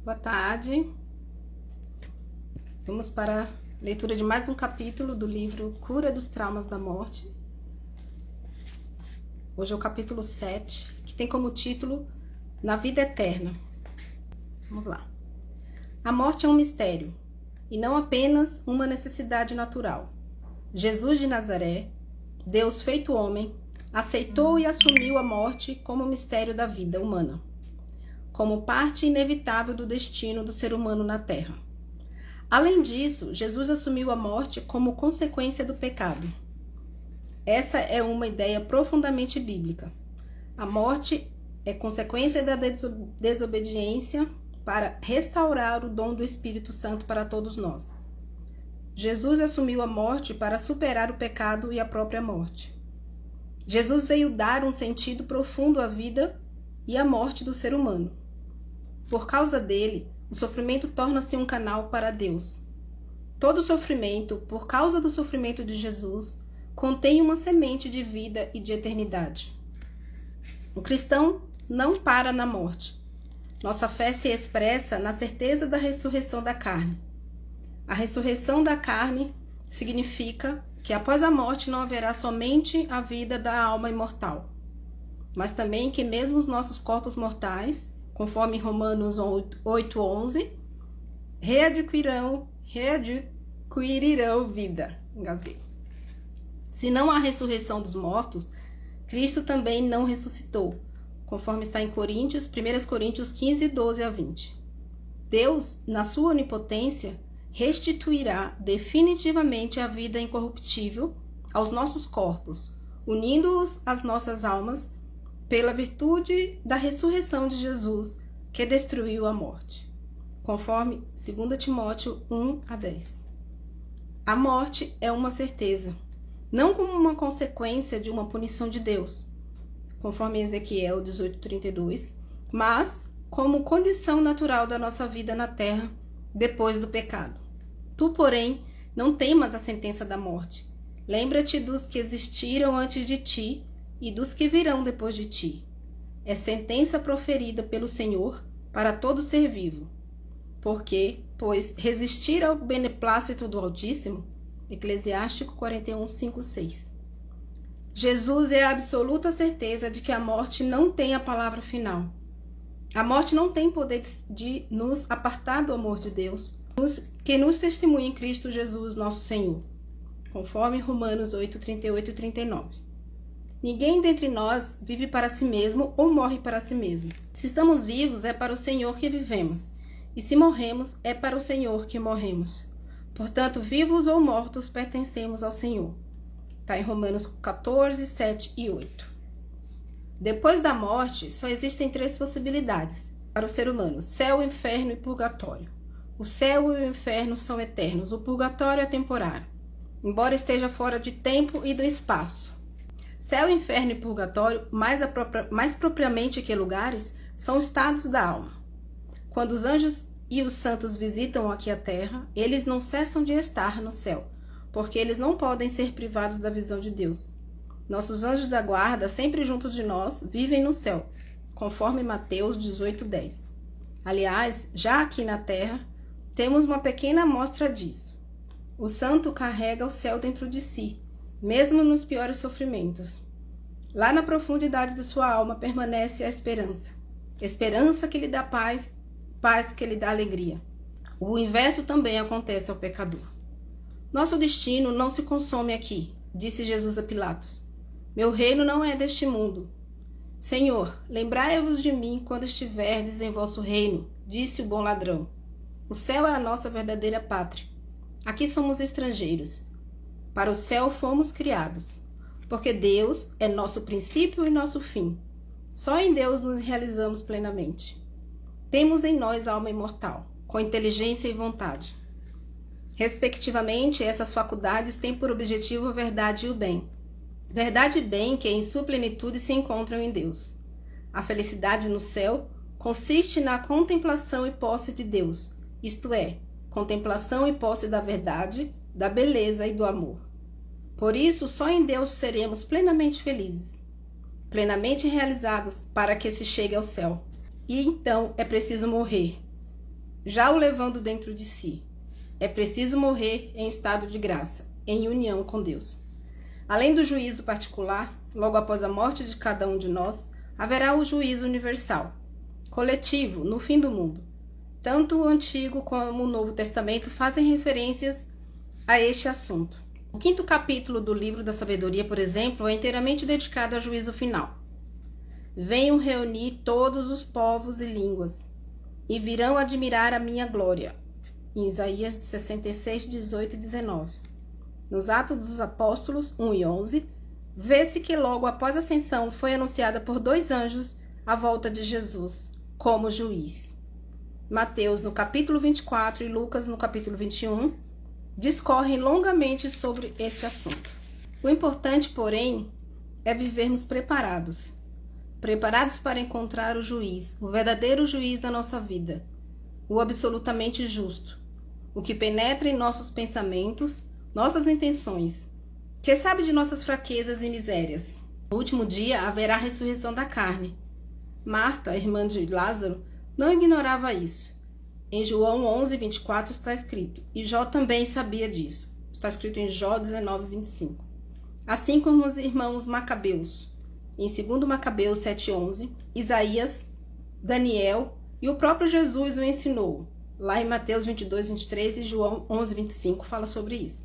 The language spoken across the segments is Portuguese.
Boa tarde. Vamos para a leitura de mais um capítulo do livro Cura dos Traumas da Morte. Hoje é o capítulo 7, que tem como título Na Vida Eterna. Vamos lá. A morte é um mistério, e não apenas uma necessidade natural. Jesus de Nazaré, Deus feito homem, aceitou e assumiu a morte como mistério da vida humana, como parte inevitável do destino do ser humano na Terra. Além disso, Jesus assumiu a morte como consequência do pecado. Essa é uma ideia profundamente bíblica. A morte é consequência da desobediência para restaurar o dom do Espírito Santo para todos nós. Jesus assumiu a morte para superar o pecado e a própria morte. Jesus veio dar um sentido profundo à vida e à morte do ser humano. Por causa dele, o sofrimento torna-se um canal para Deus. Todo sofrimento, por causa do sofrimento de Jesus, contém uma semente de vida e de eternidade. O cristão não para na morte. Nossa fé se expressa na certeza da ressurreição da carne. A ressurreição da carne significa que após a morte não haverá somente a vida da alma imortal, mas também que mesmo os nossos corpos mortais, conforme Romanos 8:11, readquirirão vida. Engasguei. Se não há ressurreição dos mortos, Cristo também não ressuscitou, conforme está em 1 Coríntios 15, 12 a 20. Deus, na sua onipotência, restituirá definitivamente a vida incorruptível aos nossos corpos, unindo-os às nossas almas pela virtude da ressurreição de Jesus, que destruiu a morte, conforme 2 Timóteo 1 a 10. A morte é uma certeza, não como uma consequência de uma punição de Deus, conforme Ezequiel 18:32, mas como condição natural da nossa vida na terra depois do pecado. Tu, porém, não temas a sentença da morte. Lembra-te dos que existiram antes de ti e dos que virão depois de ti. É sentença proferida pelo Senhor para todo ser vivo. Porque, pois, resistir ao beneplácito do Altíssimo, Eclesiástico 41, 5, 6. Jesus é a absoluta certeza de que a morte não tem a palavra final. A morte não tem poder de nos apartar do amor de Deus, que nos testemunha em Cristo Jesus, nosso Senhor, conforme Romanos 8, 38 e 39. Ninguém dentre nós vive para si mesmo ou morre para si mesmo. Se estamos vivos, é para o Senhor que vivemos, e se morremos, é para o Senhor que morremos. Portanto, vivos ou mortos, pertencemos ao Senhor. Está em Romanos 14, 7 e 8. Depois da morte, só existem 3 possibilidades para o ser humano: céu, inferno e purgatório. O céu e o inferno são eternos, o purgatório é temporário, embora esteja fora de tempo e do espaço. Céu, inferno e purgatório, mais propriamente que lugares, são estados da alma. Quando os anjos e os santos visitam aqui a terra, eles não cessam de estar no céu, porque eles não podem ser privados da visão de Deus. Nossos anjos da guarda, sempre junto de nós, vivem no céu, conforme Mateus 18:10. Aliás, já aqui na terra, temos uma pequena amostra disso. O santo carrega o céu dentro de si, mesmo nos piores sofrimentos. Lá na profundidade de sua alma permanece a esperança que lhe dá paz, paz que lhe dá alegria. O inverso também acontece ao pecador. Nosso destino não se consome aqui, disse Jesus a Pilatos. Meu reino não é deste mundo. Senhor, lembrai-vos de mim quando estiverdes em vosso reino, disse o bom ladrão. O céu é a nossa verdadeira pátria. Aqui somos estrangeiros. Para o céu fomos criados, porque Deus é nosso princípio e nosso fim. Só em Deus nos realizamos plenamente. Temos em nós alma imortal, com inteligência e vontade. Respectivamente, essas faculdades têm por objetivo a verdade e o bem. Verdade e bem que em sua plenitude se encontram em Deus. A felicidade no céu consiste na contemplação e posse de Deus, isto é, contemplação e posse da verdade, da beleza e do amor. Por isso, só em Deus seremos plenamente felizes, plenamente realizados para que se chegue ao céu. E então é preciso morrer. já o levando dentro de si. É preciso morrer em estado de graça, em união com Deus. Além do juízo particular, logo após a morte de cada um de nós, haverá o juízo universal, coletivo, no fim do mundo. Tanto o Antigo como o Novo Testamento fazem referências a este assunto. O 5º capítulo do livro da sabedoria, por exemplo, é inteiramente dedicado ao juízo final. Venham reunir todos os povos e línguas, e virão admirar a minha glória. Em Isaías 66, 18 e 19. Nos Atos dos Apóstolos 1 e 11, vê-se que logo após a ascensão foi anunciada por 2 anjos a volta de Jesus como juiz. Mateus no capítulo 24 e Lucas no capítulo 21 discorrem longamente sobre esse assunto. O importante, porém, é vivermos preparados para encontrar o juiz, o verdadeiro juiz da nossa vida, o absolutamente justo, o que penetra em nossos pensamentos, nossas intenções, que sabe de nossas fraquezas e misérias. No último dia haverá a ressurreição da carne. Marta, irmã de Lázaro, não ignorava isso. Em João 11, 24 está escrito, e Jó também sabia disso. Está escrito em Jó 19, 25. Assim como os irmãos Macabeus, em 2 Macabeus 7, 11, Isaías, Daniel e o próprio Jesus o ensinou. Lá em Mateus 22, 23 e João 11, 25 fala sobre isso.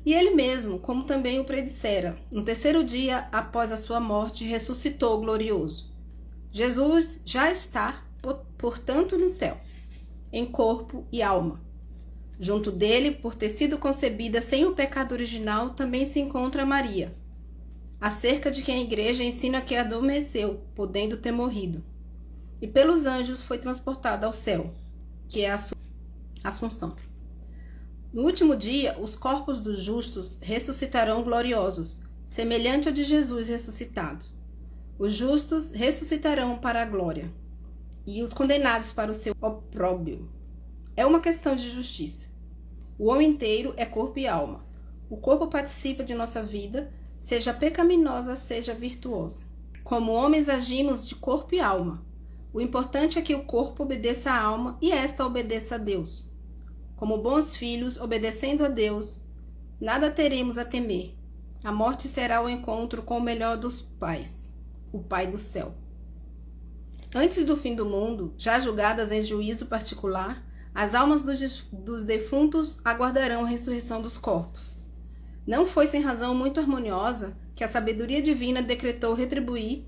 E ele mesmo, como também o predissera, no 3º dia após a sua morte, ressuscitou glorioso. Jesus já está, portanto, no céu, em corpo e alma. Junto dele, por ter sido concebida sem o pecado original, também se encontra Maria, acerca de quem a igreja ensina que adormeceu, podendo ter morrido. E pelos anjos foi transportada ao céu, que é a Assunção. No último dia, os corpos dos justos ressuscitarão gloriosos, semelhante ao de Jesus ressuscitado. Os justos ressuscitarão para a glória, e os condenados para o seu opróbrio. É uma questão de justiça. O homem inteiro é corpo e alma. O corpo participa de nossa vida, seja pecaminosa, seja virtuosa. Como homens agimos de corpo e alma. O importante é que o corpo obedeça à alma e esta obedeça a Deus. Como bons filhos, obedecendo a Deus, nada teremos a temer. A morte será o encontro com o melhor dos pais, o Pai do céu. Antes do fim do mundo, já julgadas em juízo particular, as almas dos defuntos aguardarão a ressurreição dos corpos. Não foi sem razão muito harmoniosa que a sabedoria divina decretou retribuir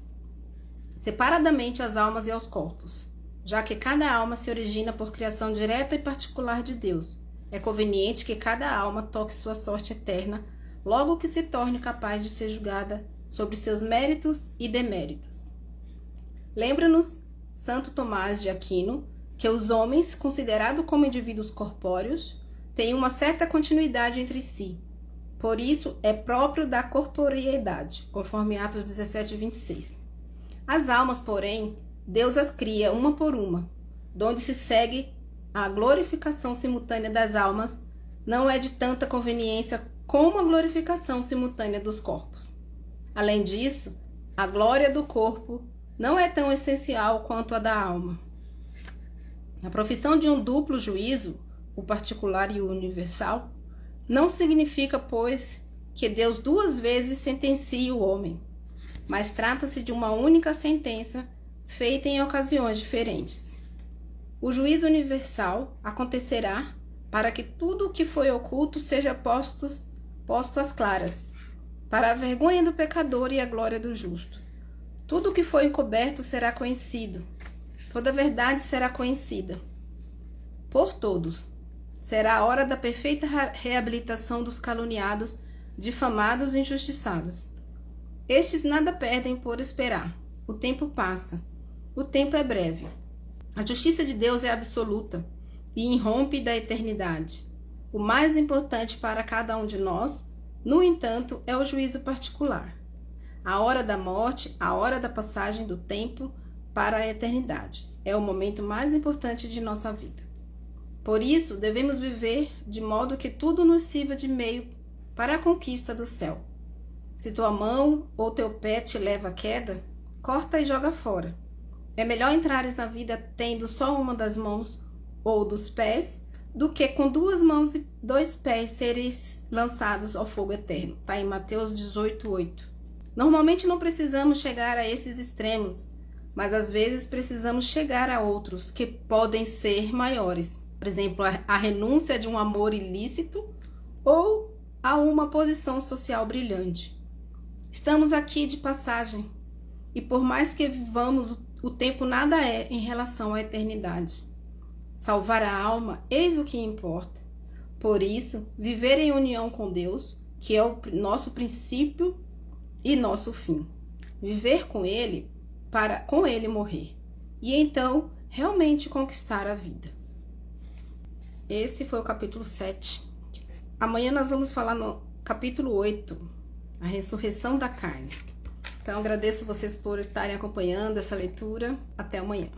separadamente as almas e aos corpos, já que cada alma se origina por criação direta e particular de Deus. É conveniente que cada alma toque sua sorte eterna, logo que se torne capaz de ser julgada sobre seus méritos e deméritos. Lembra-nos Santo Tomás de Aquino que os homens, considerados como indivíduos corpóreos, têm uma certa continuidade entre si. Por isso, é próprio da corporeidade, conforme Atos 17, 26. As almas, porém, Deus as cria uma por uma, donde se segue a glorificação simultânea das almas, não é de tanta conveniência como a glorificação simultânea dos corpos. Além disso, a glória do corpo não é tão essencial quanto a da alma. A profissão de um duplo juízo, o particular e o universal, não significa, pois, que Deus 2 vezes sentencie o homem, mas trata-se de uma única sentença feita em ocasiões diferentes. O juízo universal acontecerá para que tudo o que foi oculto seja posto às claras, para a vergonha do pecador e a glória do justo. Tudo o que foi encoberto será conhecido, toda a verdade será conhecida por todos. Será a hora da perfeita reabilitação dos caluniados, difamados e injustiçados. Estes nada perdem por esperar. O tempo passa. O tempo é breve. A justiça de Deus é absoluta e irrompe da eternidade. O mais importante para cada um de nós, no entanto, é o juízo particular. A hora da morte, a hora da passagem do tempo para a eternidade. É o momento mais importante de nossa vida. Por isso, devemos viver de modo que tudo nos sirva de meio para a conquista do céu. Se tua mão ou teu pé te leva à queda, corta e joga fora. É melhor entrares na vida tendo só uma das mãos ou dos pés, do que com 2 mãos e 2 pés serem lançados ao fogo eterno. Está em Mateus 18:8. Normalmente não precisamos chegar a esses extremos, mas às vezes precisamos chegar a outros que podem ser maiores. Por exemplo, a renúncia de um amor ilícito ou a uma posição social brilhante. Estamos aqui de passagem e por mais que vivamos, o tempo nada é em relação à eternidade. Salvar a alma, eis o que importa. Por isso, viver em união com Deus, que é o nosso princípio e nosso fim. Viver com Ele para com Ele morrer. E então, realmente conquistar a vida. Esse foi o capítulo 7. Amanhã nós vamos falar no capítulo 8, a ressurreição da carne. Então, agradeço vocês por estarem acompanhando essa leitura. Até amanhã.